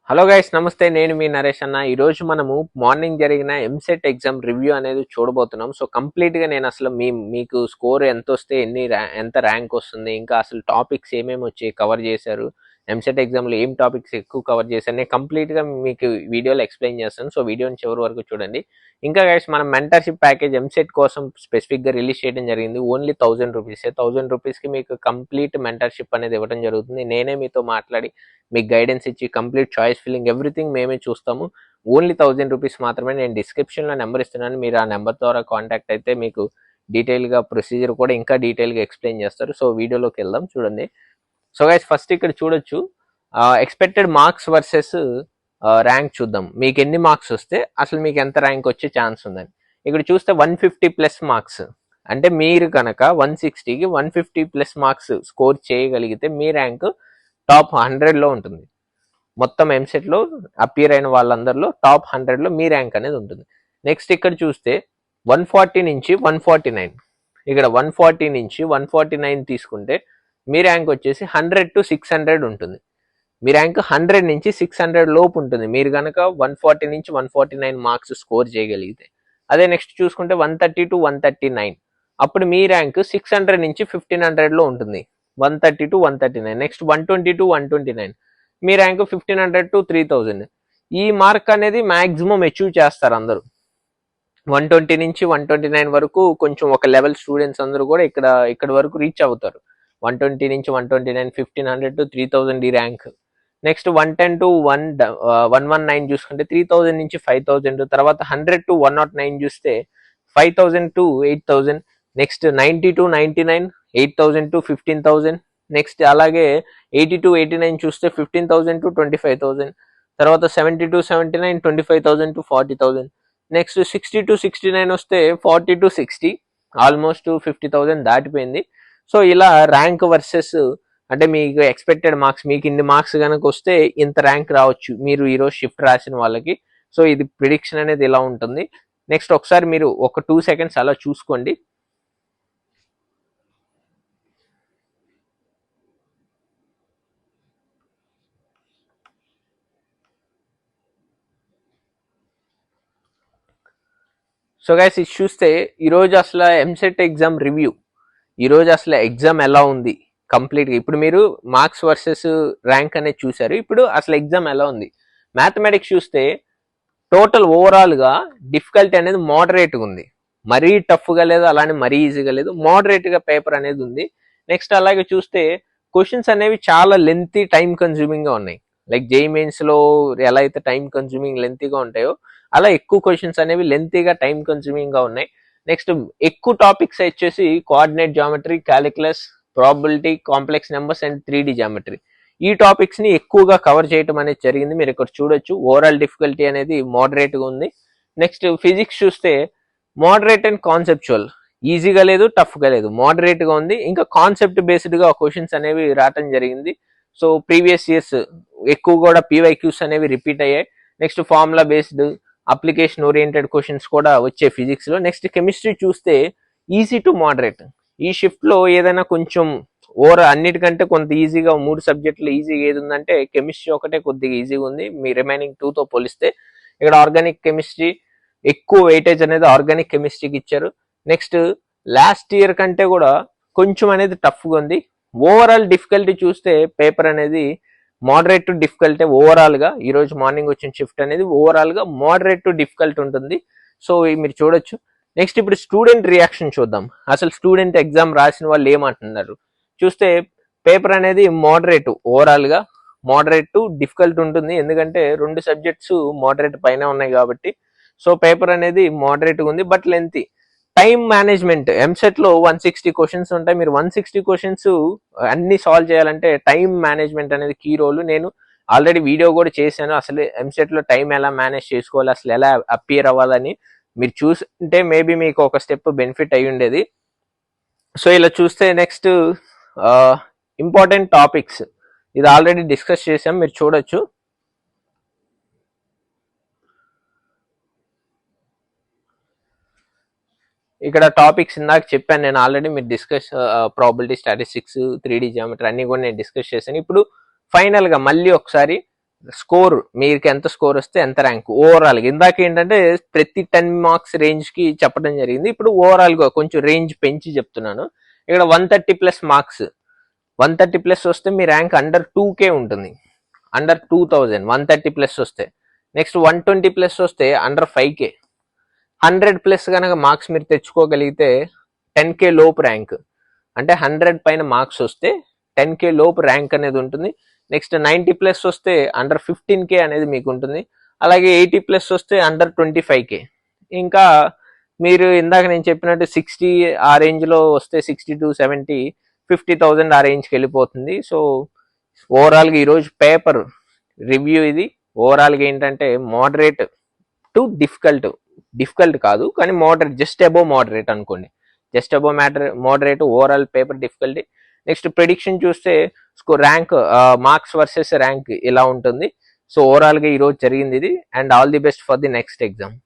Hello guys, నమస్తే. నేను మీ నరేష్ అన్న. ఈరోజు మనము మార్నింగ్ జరిగిన ఎంసెట్ ఎగ్జామ్ రివ్యూ అనేది చూడబోతున్నాం. సో కంప్లీట్గా నేను అసలు మీకు స్కోర్ ఎంత వస్తే ఎంత ర్యాంక్ వస్తుంది, ఇంకా అసలు టాపిక్స్ ఏమేమి వచ్చి కవర్ చేశారు, ఎంసెట్ ఎగ్జామ్లో ఏం టాపిక్స్ ఎక్కువ కవర్ చేశారు, నేను కంప్లీట్గా మీకు వీడియోలో ఎక్స్ప్లెయిన్ చేస్తాను. సో వీడియోని చివరి వరకు చూడండి. ఇంకా గైస్, మనం మెంటర్షిప్ ప్యాకేజ్ ఎంసెట్ కోసం స్పెసిఫిక్గా రిలీజ్ చేయడం జరిగింది. ఓన్లీ 1000 రూపీసే. 1000 రూపీస్కి మీకు కంప్లీట్ మెంటర్షిప్ అనేది ఇవ్వడం జరుగుతుంది. నేనే మీతో మాట్లాడి మీకు గైడెన్స్ ఇచ్చి కంప్లీట్ చాయిస్ ఫిల్లింగ్ ఎవ్రీథింగ్ మేమే చూస్తాము. ఓన్లీ 1000 రూపీస్ మాత్రమే. నేను డిస్క్రిప్షన్లో నెంబర్ ఇస్తున్నాను, మీరు ఆ నెంబర్ ద్వారా కాంటాక్ట్ అయితే మీకు డీటెయిల్గా ప్రొసీజర్ కూడా ఇంకా డీటెయిల్గా ఎక్స్ప్లెయిన్ చేస్తారు. సో వీడియోలోకి వెళ్దాం, చూడండి. సో గైస్, ఫస్ట్ ఇక్కడ చూడొచ్చు ఎక్స్పెక్టెడ్ మార్క్స్ వర్సెస్ ర్యాంక్ చూద్దాం. మీకు ఎన్ని మార్క్స్ వస్తే అసలు మీకు ఎంత ర్యాంక్ వచ్చే ఛాన్స్ ఉందని. ఇక్కడ చూస్తే 150+ మార్క్స్, అంటే మీరు కనుక 160కి 150+ మార్క్స్ స్కోర్ చేయగలిగితే మీ ర్యాంక్ టాప్ 100లో ఉంటుంది. మొత్తం ఎంసెట్లో అపియర్ అయిన వాళ్ళందరిలో టాప్ 100లో మీ ర్యాంక్ అనేది ఉంటుంది. నెక్స్ట్ ఇక్కడ చూస్తే 140 నుంచి 149, ఇక్కడ 140 నుంచి 149 తీసుకుంటే మీ ర్యాంక్ వచ్చేసి 100 to 600 ఉంటుంది. మీ ర్యాంక్ 100 నుంచి 600 లోపు ఉంటుంది మీరు కనుక 140 నుంచి 149 మార్క్స్ స్కోర్ చేయగలిగితే. అదే నెక్స్ట్ చూసుకుంటే 130 to 139, అప్పుడు మీ ర్యాంక్ 600 నుంచి 1500లో ఉంటుంది. 130 to 139. Next 120 to 129, me rank 1500 to 3000. ఈ మార్క్ అనేది మ్యాక్సిమం అచీవ్ చేస్తారు అందరూ. 120 నుంచి 129 వరకు కొంచెం ఒక లెవెల్ స్టూడెంట్స్ అందరూ కూడా ఇక్కడ వరకు రీచ్ అవుతారు. 120 నుంచి 129, 1500 to 3000 ఈ ర్యాంక్. నెక్స్ట్ 110 to 119 చూసుకుంటే 3000 నుంచి 5000. తర్వాత 100 to 109 చూస్తే 5000 to 8000. Next 90 to 99, 8000 to 15,000. Next అలాగే 80 to 89 చూస్తే 15,000 to 25,000. తర్వాత 70 to 79, 25,000 to 40,000. నెక్స్ట్ 60 to 69 వస్తే 40 to 60, ఆల్మోస్ట్ 50,000 దాటిపోయింది. సో ఇలా ర్యాంక్ వర్సెస్, అంటే మీకు ఎక్స్పెక్టెడ్ మార్క్స్, మీకు ఇన్ని మార్క్స్ కనుక వస్తే ఇంత ర్యాంక్ రావచ్చు మీరు ఈరోజు షిఫ్ట్ రాసిన వాళ్ళకి. సో ఇది ప్రిడిక్షన్ అనేది ఇలా ఉంటుంది. నెక్స్ట్ ఒకసారి మీరు ఒక 2 seconds అలా చూసుకోండి. సో గైస్, ఇది చూస్తే ఈరోజు అసలు ఎంసెట్ ఎగ్జామ్ రివ్యూ, ఈరోజు అసలు ఎగ్జామ్ ఎలా ఉంది కంప్లీట్గా. ఇప్పుడు మీరు మార్క్స్ వర్సెస్ ర్యాంక్ అనేది చూసారు, ఇప్పుడు అసలు ఎగ్జామ్ ఎలా ఉంది. మ్యాథమెటిక్స్ చూస్తే టోటల్ ఓవరాల్గా డిఫికల్టీ అనేది మోడరేట్గా ఉంది. మరీ టఫ్గా లేదు, అలానే మరీ ఈజీగా లేదు, మోడరేట్గా పేపర్ అనేది ఉంది. నెక్స్ట్ అలాగే చూస్తే క్వశ్చన్స్ అనేవి చాలా లెంతీ, టైం కన్జ్యూమింగ్గా ఉన్నాయి. లైక్ జేఈఈ మెయిన్స్లో ఎలా అయితే టైం కన్జ్యూమింగ్ లెంతీగా ఉంటాయో అలా ఎక్కువ క్వశ్చన్స్ అనేవి లెంతీగా, టైం కన్జ్యూమింగ్గా ఉన్నాయి. నెక్స్ట్ ఎక్కువ టాపిక్స్ వచ్చేసి coordinate geometry, calculus, probability, complex numbers and 3D geometry. ఈ టాపిక్స్ ని ఎక్కువగా కవర్ చేయడం అనేది జరిగింది. మీరు ఇక్కడ చూడొచ్చు ఓవరాల్ డిఫికల్టీ అనేది మోడరేట్గా ఉంది. నెక్స్ట్ ఫిజిక్స్ చూస్తే మోడరేట్ అండ్ కాన్సెప్చువల్, ఈజీగా లేదు, టఫ్గా లేదు, మోడరేట్గా ఉంది. ఇంకా కాన్సెప్ట్ బేస్డ్గా క్వశ్చన్స్ అనేవి రావటం జరిగింది. సో ప్రీవియస్ ఇయర్స్ ఎక్కువ కూడా PYQs అనేవి రిపీట్ అయ్యాయి. Next formula based, application oriented questions కూడా వచ్చే ఫిజిక్స్ లో. నెక్స్ట్ కెమిస్ట్రీ చూస్తే ఈజీ టు మోడరేట్. ఈ షిఫ్ట్ లో ఏదైనా కొంచెం అన్నిటికంటే కొంత ఈజీగా 3 సబ్జెక్టులు ఈజీగా ఏది ఉందంటే కెమిస్ట్రీ ఒకటే కొద్దిగా ఈజీగా ఉంది మీ రిమైనింగ్ 2తో పోలిస్తే. ఇక్కడ ఆర్గానిక్ కెమిస్ట్రీ ఎక్కువ వెయిటేజ్ అనేది ఆర్గానిక్ కెమిస్ట్రీకి ఇచ్చారు. నెక్స్ట్ లాస్ట్ ఇయర్ కంటే కూడా కొంచెం అనేది టఫ్గా ఉంది. ఓవరాల్ డిఫికల్టీ చూస్తే పేపర్ అనేది మోడరేట్ టు డిఫికల్టీ ఓవరాల్ గా. ఈ రోజు మార్నింగ్ వచ్చిన షిఫ్ట్ అనేది ఓవరాల్ గా మోడరేట్ టు డిఫికల్ట్ ఉంటుంది. సో మీరు చూడొచ్చు. నెక్స్ట్ ఇప్పుడు స్టూడెంట్ రియాక్షన్ చూద్దాం. అసలు స్టూడెంట్ ఎగ్జామ్ రాసిన వాళ్ళు ఏమంటున్నారు చూస్తే పేపర్ అనేది మోడరేట్, ఓవరాల్ గా మోడరేట్ టు డిఫికల్ట్ ఉంటుంది. ఎందుకంటే 2 సబ్జెక్ట్స్ మోడరేట్ పైన ఉన్నాయి కాబట్టి. సో పేపర్ అనేది మోడరేట్ ఉంది, but lengthy. Time management, EAMCET లో 160 క్వశ్చన్స్ ఉంటాయి. మీరు 160 క్వశ్చన్స్ అన్ని సాల్వ్ చేయాలంటే టైం మేనేజ్మెంట్ అనేది కీ రోల్. నేను ఆల్రెడీ వీడియో కూడా చేశాను, అసలు ఎంసెట్ లో టైం ఎలా మేనేజ్ చేసుకోవాలి, అసలు ఎలా అపియర్ అవ్వాలని. మీరు చూస్తుంటే మేబీ మీకు ఒక స్టెప్ బెనిఫిట్ అయి ఉండేది. సో ఇలా చూస్తే నెక్స్ట్ ఇంపార్టెంట్ టాపిక్స్, ఇది ఆల్రెడీ డిస్కస్ చేసాం, మీరు చూడొచ్చు. ఇక్కడ టాపిక్స్ ఇందాక చెప్పాను నేను ఆల్రెడీ, మీరు discuss probability, statistics, 3D geometry అన్ని కూడా నేను డిస్కస్ చేశాను. ఇప్పుడు ఫైనల్ గా మళ్ళీ ఒకసారి స్కోర్, మీకు ఎంత స్కోర్ వస్తే ఎంత ర్యాంక్ ఓవరాల్. ఇందాక ఏంటంటే ప్రతి 10 మార్క్స్ రేంజ్ కి చెప్పడం జరిగింది, ఇప్పుడు ఓవరాల్ గా కొంచెం రేంజ్ పెంచి చెప్తున్నాను. ఇక్కడ 130+ మార్క్స్, 130+ వస్తే మీ ర్యాంక్ అండర్ 2K ఉంటుంది, అండర్ 2000 130+ వస్తే. నెక్స్ట్ 120+ వస్తే అండర్ 5K. 100+ కనుక మార్క్స్ మీరు తెచ్చుకోగలిగితే 10K లోపు ర్యాంక్, అంటే 100 పైన మార్క్స్ వస్తే 10K లోపు ర్యాంక్ అనేది ఉంటుంది. నెక్స్ట్ 90+ వస్తే అండర్ 15K అనేది మీకు ఉంటుంది. అలాగే 80+ వస్తే అండర్ 25K. ఇంకా మీరు ఇందాక నేను చెప్పినట్టు 60 ఆ రేంజ్లో వస్తే 60 to 70 50,000 ఆ రేంజ్కి వెళ్ళిపోతుంది. సో ఓవరాల్గా ఈరోజు పేపర్ రివ్యూ ఇది. ఓవరాల్గా ఏంటంటే మోడరేట్ టు డిఫికల్ట్ కాదు కానీ మోడరేట్, జస్ట్ అబోవ్ మోడరేట్ అనుకోండి, just above moderate overall paper difficulty. Next prediction చూస్తే ర్యాంక్ మార్క్స్ వర్సెస్ ర్యాంక్ ఇలా ఉంటుంది. సో ఓవరాల్గా ఈరోజు జరిగింది ఇది. And all the best for the next exam.